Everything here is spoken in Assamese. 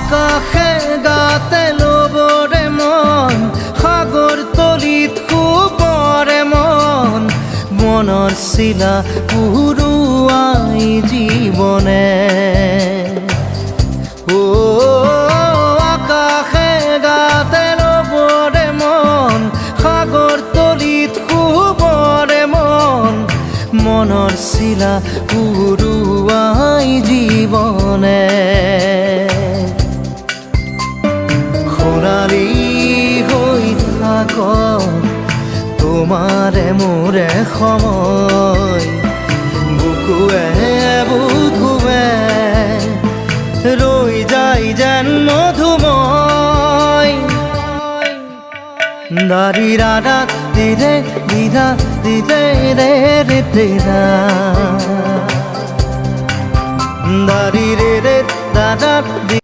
আকাশে গাতে ল'বৰে মন সাগৰ তলিত শুবৰে মন মনৰ চিলা উৰুৱাই জীৱনে আকাশে গাতে ল'বৰে মন সাগৰ তলিত শুবৰে মন মনৰ চিলা উৰুৱাই জীৱনে খৰালি হৈ থাক তোমাৰে মোৰে সময় বুকুৱে বুকুৱে ৰৈ যায় যেন মধুময় দাৰি ৰাধা দিদে দিদা দিদে ৰে ৰে দিদা দাৰি ৰে ৰে দাদা দি